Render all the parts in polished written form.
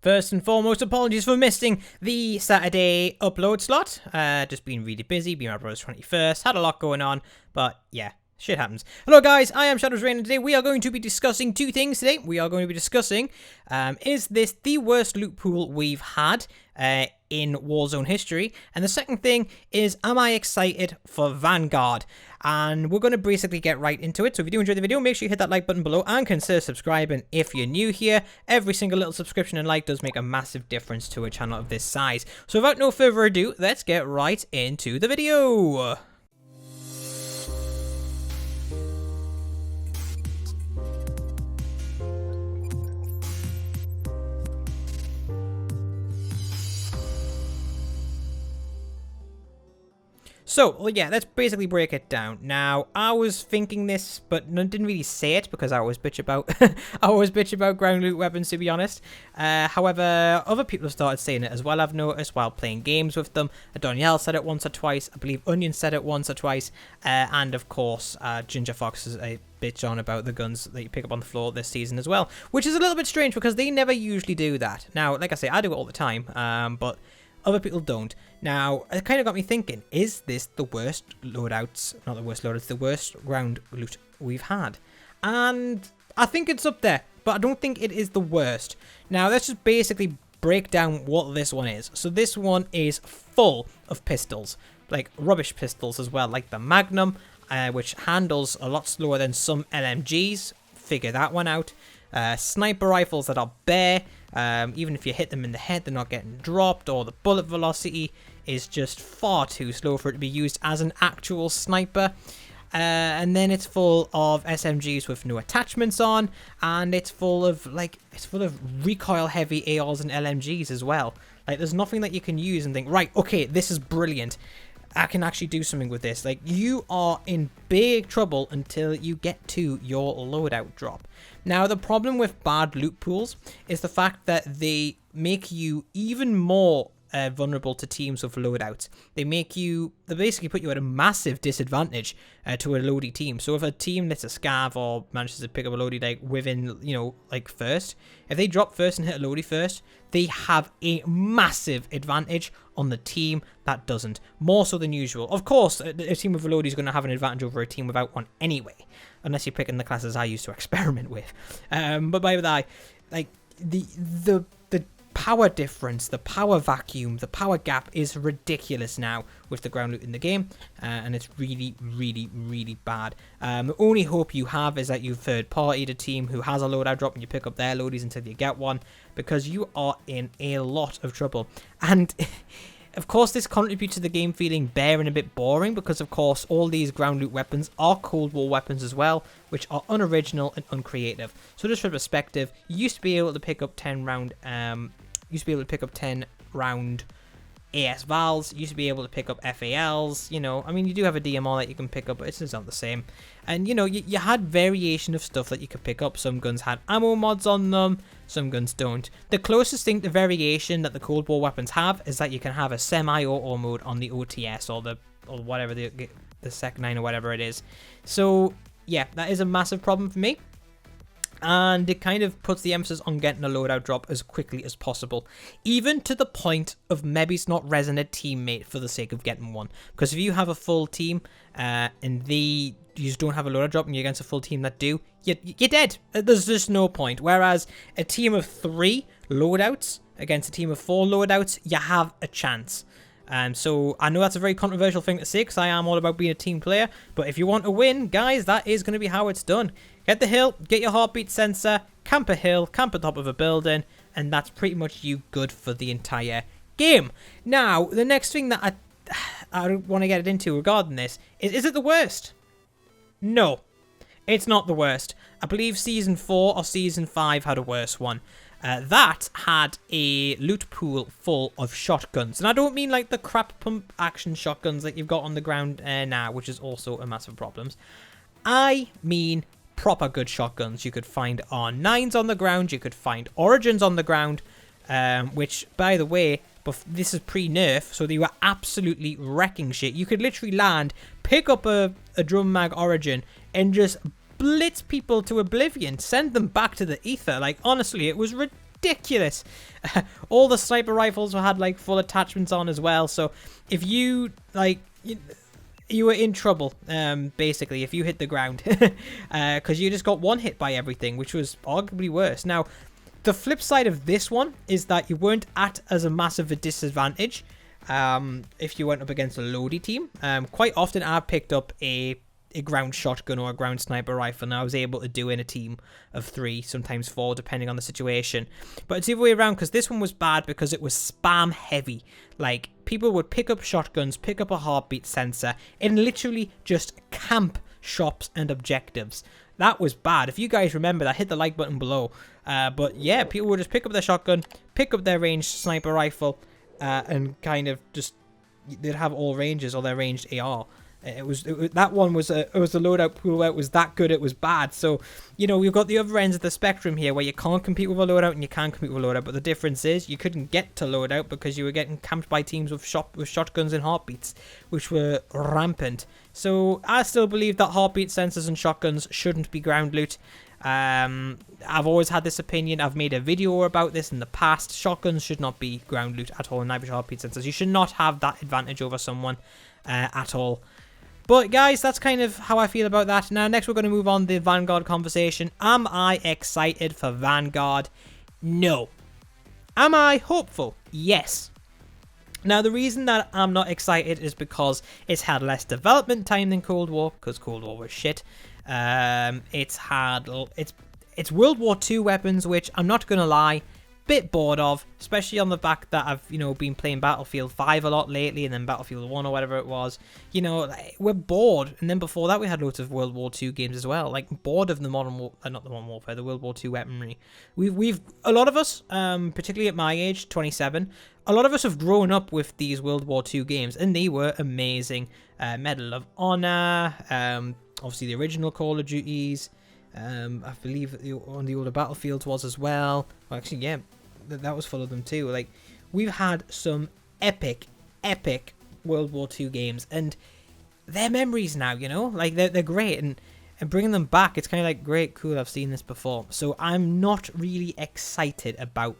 First and foremost, apologies for missing the Saturday upload slot. Just been really busy, being my brother's 21st, had a lot going on, but yeah, shit happens. Hello guys, I am Shadows Rain, and today we are going to be discussing two things today. We are going to be discussing, is this the worst loot pool we've had in Warzone history? And the second thing is, am I excited for Vanguard? And we're going to basically get right into it. So if you do enjoy the video, make sure you hit that like button below and consider subscribing if you're new here. Every single little subscription and like does make a massive difference to a channel of this size. So without no further ado, let's get right into the video. So, well, yeah, let's basically break it down. Now, I was thinking this, but didn't really say it because I always bitch about ground loot weapons, to be honest. However, other people have started saying it as well, I've noticed, while playing games with them. Danielle said it once or twice. I believe Onion said it once or twice. And, of course, Ginger Fox is a bitch on about the guns that you pick up on the floor this season as well. Which is a little bit strange because they never usually do that. Now, like I say, I do it all the time, but other people don't. Now, it kind of got me thinking, is this the worst loadouts, not the worst loadouts, the worst ground loot we've had? And I think it's up there, but I don't think it is the worst. Now, let's just basically break down what this one is. So this one is full of pistols, like rubbish pistols as well, like the Magnum, which handles a lot slower than some LMGs. Figure that one out. Sniper rifles that are bare. Even if you hit them in the head, they're not getting dropped, or the bullet velocity is just far too slow for it to be used as an actual sniper. And then it's full of SMGs with no attachments on, and it's full of recoil heavy ARs and LMGs as well. Like, there's nothing that you can use and think, right, okay, this is brilliant, I can actually do something with this. Like, you are in big trouble until you get to your loadout drop. Now, the problem with bad loot pools is the fact that they make you even more vulnerable to teams with loadouts. They basically put you at a massive disadvantage to a loady team. So if a team that's a scav or manages to pick up a loady like within, first, if they drop first and hit a loady first, they have a massive advantage on the team that doesn't, more so than usual. Of course, a team with a loady is going to have an advantage over a team without one anyway, unless you're picking the classes I used to experiment with. But by that, like the power difference, the power vacuum, the power gap is ridiculous now with the ground loot in the game, and it's really, really, really bad. The only hope you have is that you've third-partied a team who has a loadout drop and you pick up their loadies until you get one, because you are in a lot of trouble. And of course, this contributes to the game feeling bare and a bit boring, because of course all these ground loot weapons are Cold War weapons as well, which are unoriginal and uncreative. So just for perspective, you used to be able to pick up 10 round AS Vals, you used to be able to pick up FALs, I mean, you do have a DMR that you can pick up, but it's just not the same. And, you had variation of stuff that you could pick up. Some guns had ammo mods on them, some guns don't. The closest thing to variation that the Cold War weapons have is that you can have a semi-auto mode on the OTS or whatever, the Sec 9 or whatever it is. So, yeah, that is a massive problem for me. And it kind of puts the emphasis on getting a loadout drop as quickly as possible, even to the point of maybe it's not resin a teammate for the sake of getting one. Because if you have a full team and you just don't have a loadout drop and you're against a full team that do, you're dead. There's just no point. Whereas a team of 3 loadouts against a team of 4 loadouts, you have a chance. So I know that's a very controversial thing to say, because I am all about being a team player, but if you want to win, guys, that is going to be how it's done. Get the hill, get your heartbeat sensor, camp a hill, camp at the top of a building, and that's pretty much you good for the entire game. Now, the next thing that I want to get into regarding this is it the worst? No, it's not the worst. I believe Season 4 or Season 5 had a worse one. That had a loot pool full of shotguns. And I don't mean like the crap pump action shotguns that you've got on the ground now, which is also a massive problem. I mean proper good shotguns. You could find R9s on the ground. You could find Origins on the ground. Which, by the way, this is pre-nerf, so they were absolutely wrecking shit. You could literally land, pick up a drum mag Origin, and just blitz people to oblivion, send them back to the ether. Like, honestly, it was ridiculous. All the sniper rifles had like full attachments on as well. So if you like, you were in trouble, basically, if you hit the ground, because you just got one hit by everything, which was arguably worse. Now, the flip side of this one is that you weren't at as a massive a disadvantage if you went up against a loady team. Quite often I picked up a ground shotgun or a ground sniper rifle, and I was able to do in a team of 3, sometimes 4, depending on the situation. But it's the other way around, because this one was bad because it was spam heavy. Like, people would pick up shotguns, pick up a heartbeat sensor, and literally just camp shops and objectives. That was bad. If you guys remember that, hit the like button below. But yeah, people would just pick up their shotgun, pick up their ranged sniper rifle, and kind of just, they'd have all ranges or their ranged AR. That one was the loadout pool out was that good it was bad. So, you know, we've got the other ends of the spectrum here where you can't compete with a loadout and you can compete with a loadout, but the difference is you couldn't get to loadout because you were getting camped by teams with shotguns and heartbeats, which were rampant. So I still believe that heartbeat sensors and shotguns shouldn't be ground loot. I've always had this opinion. I've made a video about this in the past. Shotguns should not be ground loot at all, and neither should heartbeat sensors. You should not have that advantage over someone at all. But guys, that's kind of how I feel about that. Now, next we're going to move on to the Vanguard conversation. Am I excited for Vanguard? No. Am I hopeful? Yes. Now, the reason that I'm not excited is because it's had less development time than Cold War, because Cold War was shit. It's World War II weapons, which I'm not going to lie, bit bored of, especially on the back that I've, you know, been playing Battlefield 5 a lot lately, and then Battlefield 1 or whatever it was. You know, we're bored. And then before that we had loads of World War II games as well. Like, bored of the not the Modern Warfare, the World War II weaponry. We've a lot of us, particularly at my age, 27, a lot of us have grown up with these World War II games, and they were amazing. Medal of Honor, obviously the original Call of Duties, I believe on the older Battlefields was as well. Well, actually, yeah, that was full of them too. Like, we've had some epic World War II games, and they're memories now, you know? Like, they're great, and bringing them back, it's kind of like, great, cool, I've seen this before. So I'm not really excited about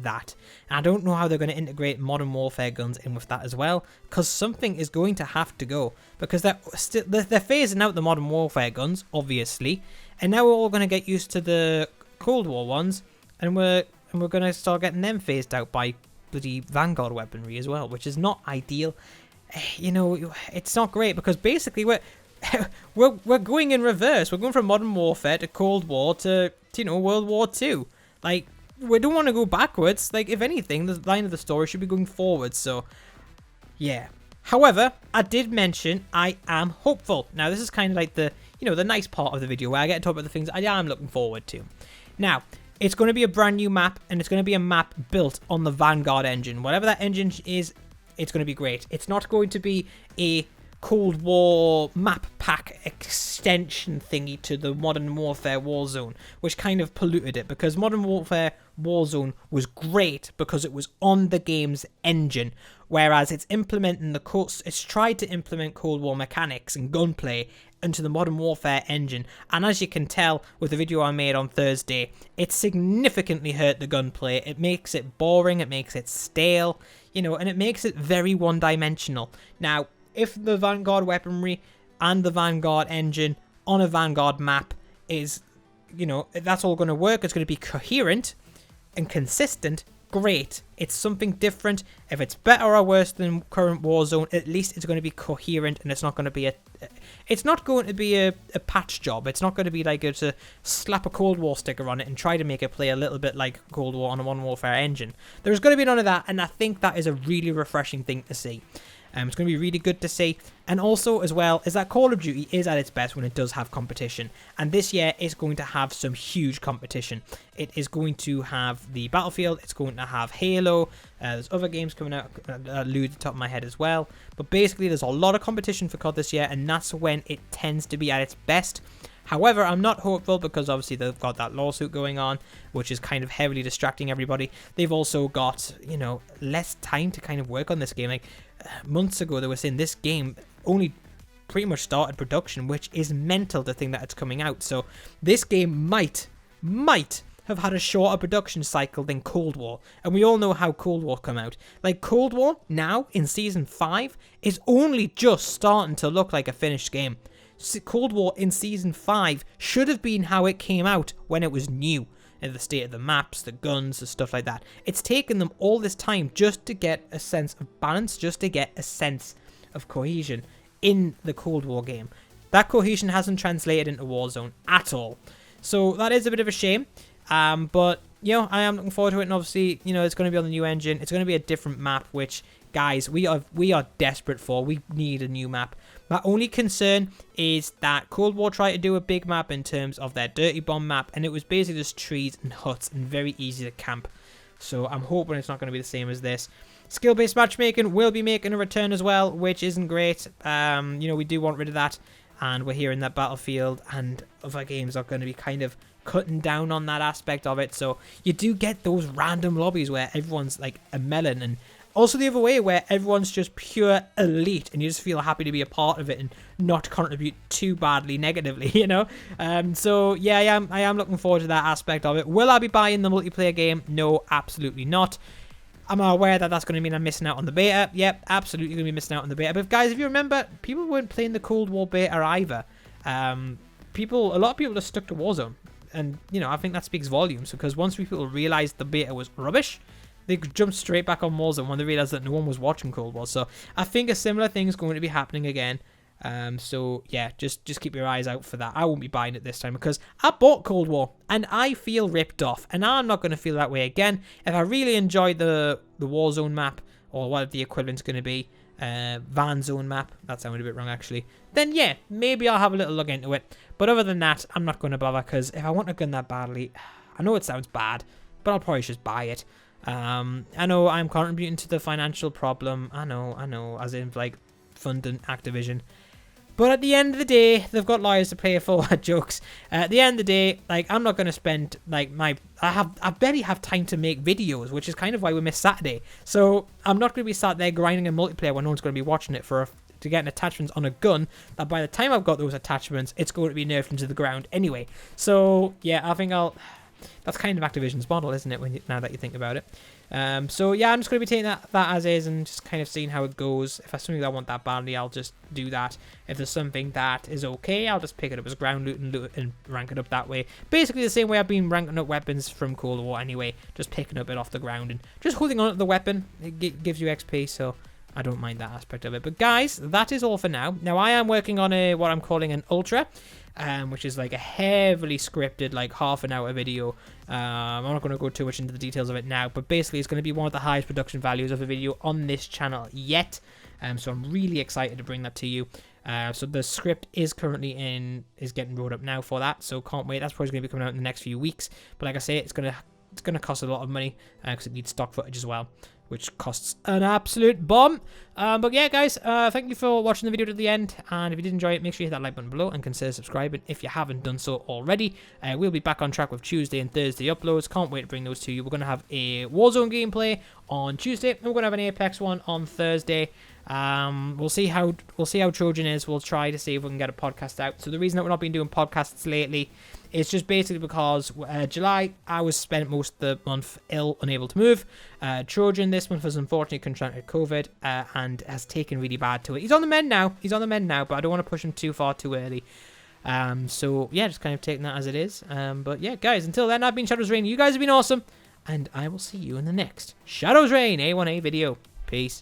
that. And I don't know how they're going to integrate Modern Warfare guns in with that as well, because something is going to have to go, because they're phasing out the Modern Warfare guns, obviously, and now we're all going to get used to the Cold War ones, and we're going to start getting them phased out by bloody Vanguard weaponry as well, which is not ideal. You know, it's not great, because basically we're going in reverse. We're going from Modern Warfare to Cold War to, you know, World War II. Like, we don't want to go backwards. Like, if anything, the line of the story should be going forward. So, yeah. However, I did mention I am hopeful. Now, this is kind of like the, you know, the nice part of the video where I get to talk about the things I am looking forward to. Now, it's going to be a brand new map, and it's going to be a map built on the Vanguard engine. Whatever that engine is, it's going to be great. It's not going to be a Cold War map pack extension thingy to the Modern Warfare Warzone, which kind of polluted it, because Modern Warfare Warzone was great because it was on the game's engine, whereas it's tried to implement Cold War mechanics and gunplay into the Modern Warfare engine, and as you can tell with the video I made on Thursday, it significantly hurt the gunplay. It makes it boring, it makes it stale, you know, and it makes it very one-dimensional. Now, if the Vanguard weaponry and the Vanguard engine on a Vanguard map is, you know, that's all going to work, it's going to be coherent and consistent, great. It's something different. If it's better or worse than current Warzone, at least it's going to be coherent, and it's not going to be a patch job. It's not going to be like to slap a Cold War sticker on it and try to make it play a little bit like Cold War on a Modern Warfare engine. There's going to be none of that, and I think that is a really refreshing thing to see. It's going to be really good to see. And also, as well, is that Call of Duty is at its best when it does have competition. And this year is going to have some huge competition. It is going to have the Battlefield. It's going to have Halo. There's other games coming out that lose the top of my head as well. But basically, there's a lot of competition for COD this year, and that's when it tends to be at its best. However, I'm not hopeful because obviously they've got that lawsuit going on, which is kind of heavily distracting everybody. They've also got, you know, less time to kind of work on this game. Like, months ago, they were saying this game only pretty much started production, which is mental to think that it's coming out. So this game might have had a shorter production cycle than Cold War. And we all know how Cold War come out. Like, Cold War, now, in Season 5, is only just starting to look like a finished game. Cold War in Season 5 should have been how it came out when it was new. And the state of the maps, the guns, the stuff like that. It's taken them all this time just to get a sense of balance, just to get a sense of cohesion in the Cold War game. That cohesion hasn't translated into Warzone at all. So that is a bit of a shame. But, you know, I am looking forward to it. And obviously, you know, it's going to be on the new engine. It's going to be a different map, which, guys, we are desperate for. We need a new map. My only concern is that Cold War tried to do a big map in terms of their Dirty Bomb map, and it was basically just trees and huts and very easy to camp. So I'm hoping it's not going to be the same as this. Skill-based matchmaking will be making a return as well, which isn't great. You know, we do want rid of that, and we're hearing that Battlefield and other games are going to be kind of cutting down on that aspect of it. So you do get those random lobbies where everyone's like a melon, and also the other way where everyone's just pure elite and you just feel happy to be a part of it and not contribute too badly negatively, you know. So yeah, I am looking forward to that aspect of it. Will I be buying the multiplayer game? No, absolutely not. Am I aware that that's going to mean I'm missing out on the beta? Yep, absolutely going to be missing out on the beta. But guys, if you remember, people weren't playing the Cold War beta either. A lot of people just stuck to Warzone. And, you know, I think that speaks volumes, because once people realized the beta was rubbish, they jumped straight back on Warzone when they realized that no one was watching Cold War. So I think a similar thing is going to be happening again. So yeah, just keep your eyes out for that. I won't be buying it this time because I bought Cold War and I feel ripped off, and I'm not going to feel that way again. If I really enjoyed the Warzone map, or what the equivalent's going to be, Van Zone map, that sounded a bit wrong actually, then yeah, maybe I'll have a little look into it. But other than that, I'm not going to bother, because if I want a gun that badly, I know it sounds bad, but I'll probably just buy it. I know I'm contributing to the financial problem. I know, as in like funding Activision. But at the end of the day, they've got lawyers to pay for. Jokes. At the end of the day, like, I'm not going to spend like I barely have time to make videos, which is kind of why we missed Saturday. So I'm not going to be sat there grinding in multiplayer when no one's going to be watching it to get an attachment on a gun that by the time I've got those attachments, it's going to be nerfed into the ground anyway. So yeah, I think that's kind of Activision's model, isn't it, now that you think about it? So yeah, I'm just going to be taking that as is and just kind of seeing how it goes. If there's something that I want that badly, I'll just do that. If there's something that is okay, I'll just pick it up as ground loot and rank it up that way. Basically the same way I've been ranking up weapons from Cold War anyway, just picking up it off the ground and just holding on to the weapon. It gives you XP, so I don't mind that aspect of it. But guys, that is all for now. Now I am working on what I'm calling an Ultra, which is like a heavily scripted, like half-an-hour video. I'm not going to go too much into the details of it now, but basically it's going to be one of the highest production values of a video on this channel yet. So I'm really excited to bring that to you. So the script is currently getting wrote up now for that, so can't wait. That's probably going to be coming out in the next few weeks. But like I say, it's going to cost a lot of money because it needs stock footage as well, which costs an absolute bomb. But yeah, guys, thank you for watching the video to the end. And if you did enjoy it, make sure you hit that like button below and consider subscribing if you haven't done so already. We'll be back on track with Tuesday and Thursday uploads. Can't wait to bring those to you. We're going to have a Warzone gameplay on Tuesday, and we're going to have an Apex one on Thursday. We'll see how Trojan is. We'll try to see if we can get a podcast out. So the reason that we're not been doing podcasts lately is just basically because July I was spent most of the month ill, unable to move. Trojan this month has unfortunately contracted COVID and has taken really bad to it. He's on the mend now, but I don't want to push him too far too early. So yeah, just kind of taking that as it is. But yeah, guys, until then, I've been Shadows Rain. You guys have been awesome, and I will see you in the next Shadows Rain A1A video. Peace.